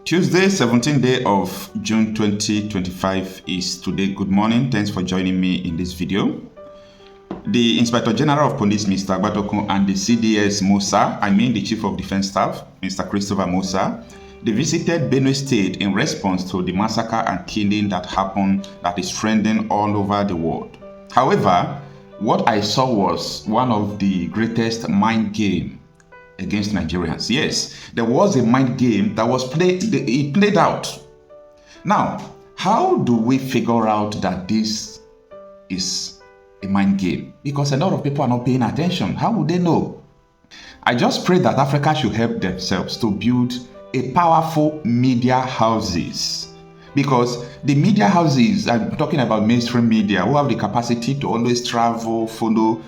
Tuesday, 17th day of June 2025 is today. Good morning. Thanks for joining me in this video. The Inspector General of Police, Mr. Agbatokun, and the CDS Musa, the Chief of Defense Staff, Mr. Christopher Musa, they visited Benue State in response to the massacre and killing that happened that is trending all over the world. However, what I saw was one of the greatest mind game against Nigerians. Yes, there was a mind game that was played out. Now, how do we figure out that this is a mind game? Because a lot of people are not paying attention. How would they know? I just pray that Africa should help themselves to build a powerful media houses. Because the media houses, I'm talking about mainstream media, who have the capacity to always travel, follow,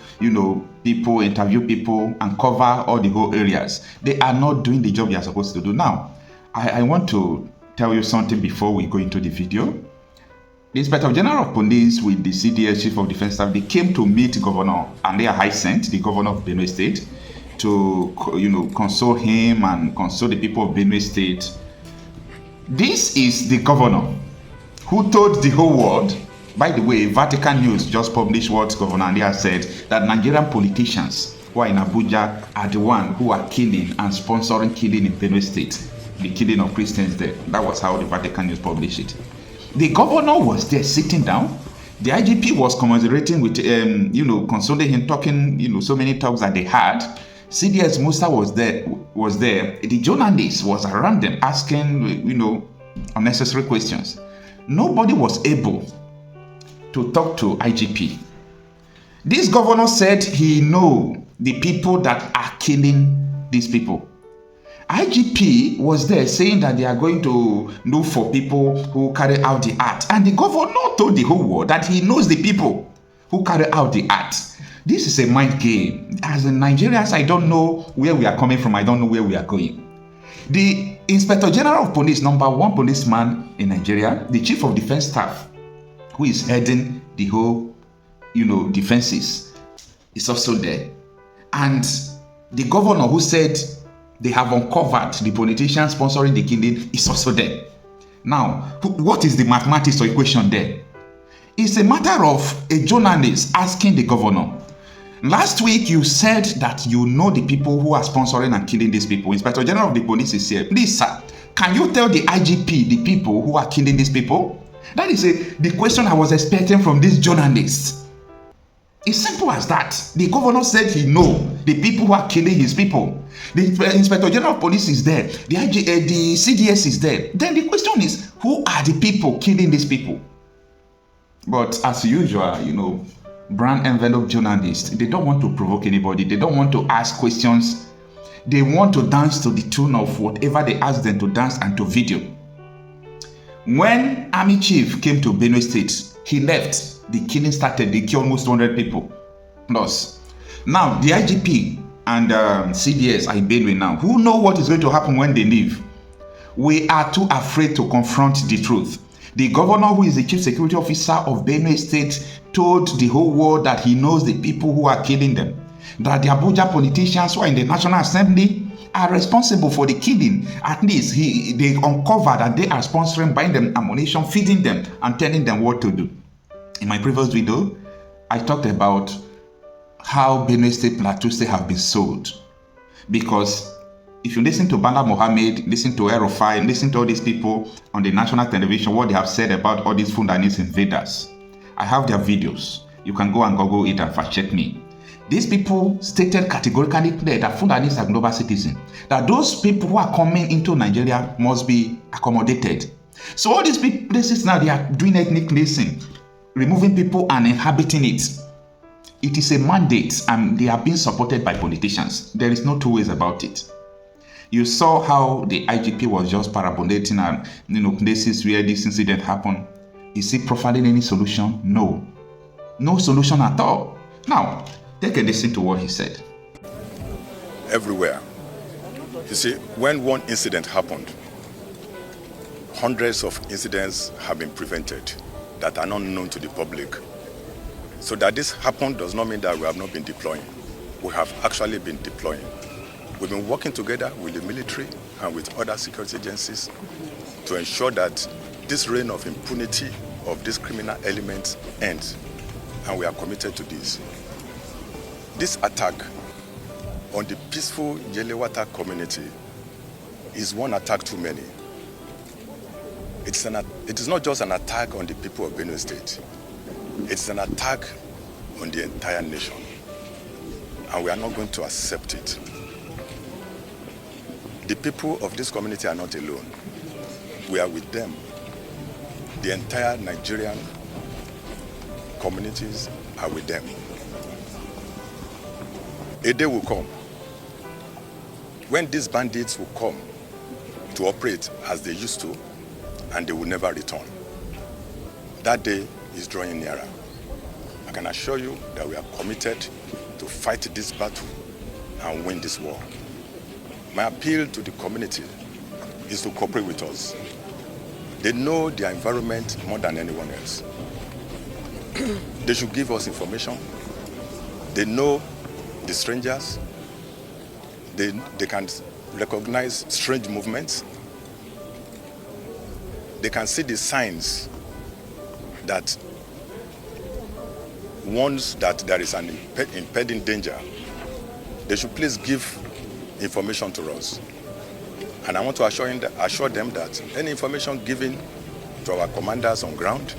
people, interview people, and cover all the whole areas. They are not doing the job they are supposed to do. Now, I want to tell you something before we go into the video. The Inspector General of Police with the CDS Chief of Defense Staff, they came to meet Governor Alia, the governor of Benue State, to console him and console the people of Benue State. This is the governor who told the whole world. By the way, Vatican News just published what Governor Alia said, that Nigerian politicians who are in Abuja are the ones who are killing and sponsoring killing in Benue State, the killing of Christians there. That was how the Vatican News published it. The governor was there sitting down. The IGP was commiserating with, consoling him, talking, so many talks that they had. CDS Musa was there. The journalist was around them asking, unnecessary questions. Nobody was able to talk to IGP. This governor said he know the people that are killing these people. IGP was there saying that they are going to look for people who carry out the act. And the governor told the whole world that he knows the people who carry out the act. This is a mind game. As in Nigerians, I don't know where we are coming from. I don't know where we are going. The Inspector General of Police, number one policeman in Nigeria, the Chief of Defense Staff, who is heading the whole, defenses, is also there. And the governor who said they have uncovered the politicians sponsoring the killing is also there. Now, what is the mathematics or equation there? It's a matter of a journalist asking the governor. Last week, you said that you know the people who are sponsoring and killing these people. Inspector General of the Police is here. Please, sir, can you tell the IGP the people who are killing these people? That is the question I was expecting from this journalist. It's simple as that. The governor said he knows the people who are killing his people. The Inspector General of Police is there. The CDS is there. Then the question is, who are the people killing these people? But as usual, brown envelope journalists, they don't want to provoke anybody. They don't want to ask questions. They want to dance to the tune of whatever they ask them to dance and to video. When Army Chief came to Benue State, he left. The killing started. They killed almost 200 people plus. Now, the IGP and CDS are in Benue now. Who know what is going to happen when they leave? We are too afraid to confront the truth. The governor, who is the chief security officer of Benue State, told the whole world that he knows the people who are killing them. That the Abuja politicians who are in the National Assembly are responsible for the killing. At least they uncovered that they are sponsoring, buying them ammunition, feeding them, and telling them what to do. In my previous video, I talked about how Benue State, Plateau State have been sold. Because if you listen to Bala Mohammed, listen to Erofai, listen to all these people on the national television, what they have said about all these Fundanese invaders, I have their videos. You can go and Google it and fact check me. These people stated categorically clear that Fundanese are global citizens, that those people who are coming into Nigeria must be accommodated. So all these places now, they are doing ethnic cleansing, removing people and inhabiting it. It is a mandate and they are being supported by politicians. There is no two ways about it. You saw how the IGP was just parabolating and places where this incident happened. Is he profiling any solution? No. No solution at all. Now, take a listen to what he said. Everywhere. You see, when one incident happened, hundreds of incidents have been prevented that are not known to the public. So that this happened does not mean that we have not been deploying. We have actually been deploying. We've been working together with the military, and with other security agencies to ensure that this reign of impunity of these criminal elements ends, and we are committed to this. This attack on the peaceful Yelewata community is one attack too many. It is not just an attack on the people of Benue State. It's an attack on the entire nation, and we are not going to accept it. The people of this community are not alone. We are with them. The entire Nigerian communities are with them. A day will come when these bandits will come to operate as they used to, and they will never return. That day is drawing nearer. I can assure you that we are committed to fight this battle and win this war. My appeal to the community is to cooperate with us. They know their environment more than anyone else. They should give us information. They know the strangers. They can recognize strange movements. They can see the signs that warns that there is an impending danger. They should please give information to us. And I want to assure them that any information given to our commanders on ground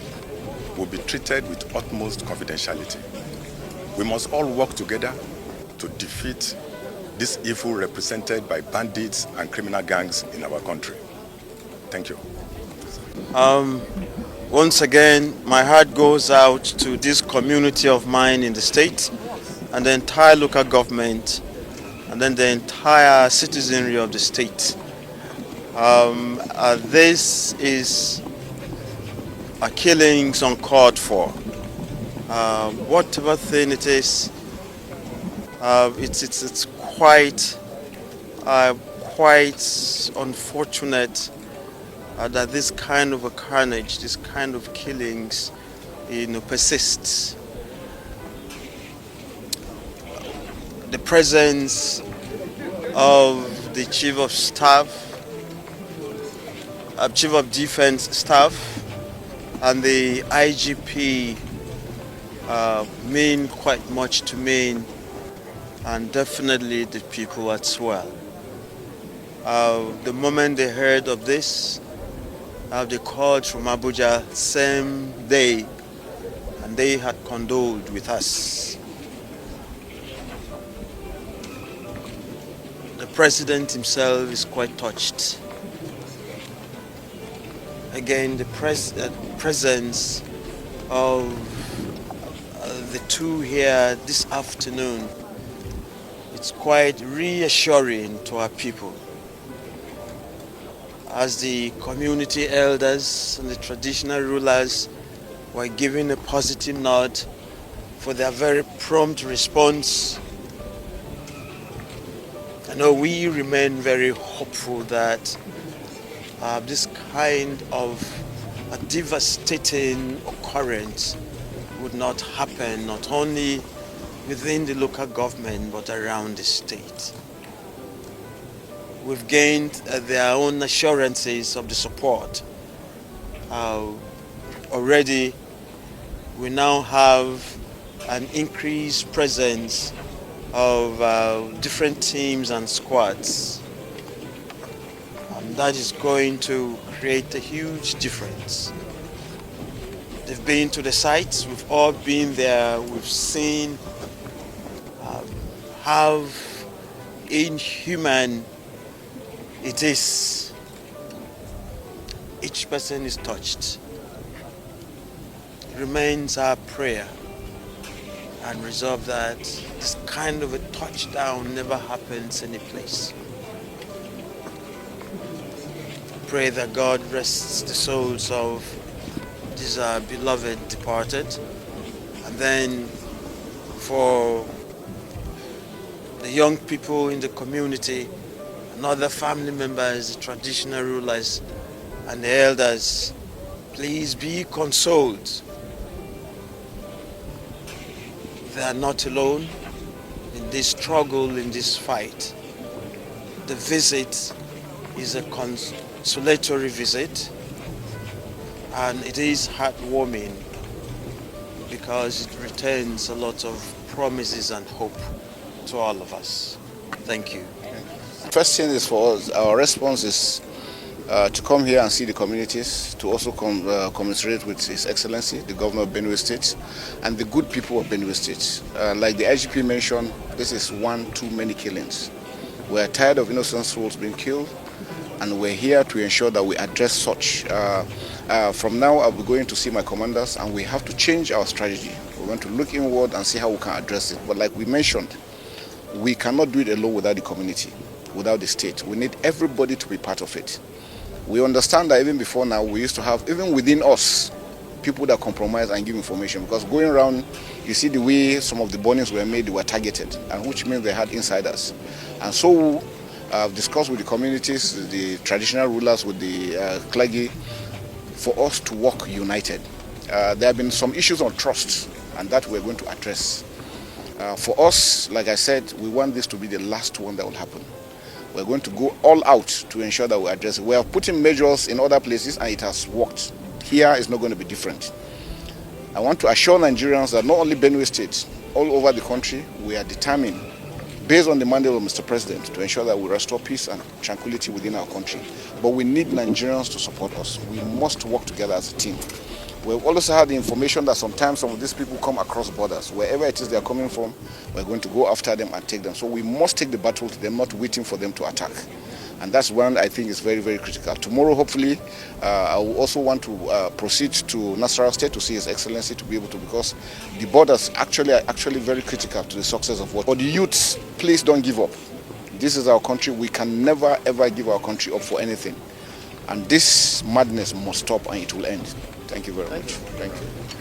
will be treated with utmost confidentiality. We must all work together to defeat this evil represented by bandits and criminal gangs in our country. Thank you. Once again, my heart goes out to this community of mine in the state and the entire local government and then the entire citizenry of the state. This is a killings uncalled for. Whatever thing it is, it's quite unfortunate that this kind of a carnage, this kind of killings, persists. The presence of the Chief of Staff, Chief of Defense Staff, and the IGP mean quite much to me, and definitely the people as well. The moment they heard of this, they called from Abuja same day, and they had condoled with us. The president himself is quite touched. Again, the presence of the two here this afternoon, it's quite reassuring to our people. As the community elders and the traditional rulers were giving a positive nod for their very prompt response, I know we remain very hopeful that this kind of a devastating occurrence would not happen, not only within the local government but around the state. We've gained their own assurances of the support. Already, we now have an increased presence of different teams and squads. That is going to create a huge difference. They've been to the sites, we've all been there, we've seen how inhuman it is. Each person is touched. It remains our prayer and resolve that this kind of a touchdown never happens any place. Pray that God rests the souls of these beloved departed, and then for the young people in the community and other family members, the traditional rulers and the elders, please be consoled. They are not alone in this struggle, in this fight. The visit is a consolatory visit, and it is heartwarming because it returns a lot of promises and hope to all of us. Thank you. First thing is for us, our response is to come here and see the communities, to also commiserate with His Excellency, the Governor of Benue State, and the good people of Benue State. Like the IGP mentioned, this is one too many killings. We are tired of innocent souls being killed, and we're here to ensure that we address such. From now, I'll be going to see my commanders, and we have to change our strategy. We want to look inward and see how we can address it. But like we mentioned, we cannot do it alone without the community, without the state. We need everybody to be part of it. We understand that even before now, we used to have, even within us, people that compromise and give information. Because going around, you see the way some of the burnings were made, they were targeted, and which means they had insiders. And so I've discussed with the communities, the traditional rulers, with the clergy, for us to work united. There have been some issues on trust, and that we're going to address. For us, like I said, we want this to be the last one that will happen. We're going to go all out to ensure that we address it. We have put in measures in other places and it has worked. Here is not going to be different. I want to assure Nigerians that not only Benue State, all over the country, we are determined, based on the mandate of Mr. President, to ensure that we restore peace and tranquility within our country. But we need Nigerians to support us. We must work together as a team. We've also had the information that sometimes some of these people come across borders. Wherever it is they're coming from, we're going to go after them and take them. So we must take the battle to them, not waiting for them to attack. And that's one I think is very, very critical. Tomorrow, hopefully, I will also want to proceed to Nasarawa State to see His Excellency, to be able to, because the borders are actually very critical to the success of what. For the youths, please don't give up. This is our country. We can never, ever give our country up for anything. And this madness must stop and it will end. Thank you very much. Thank you.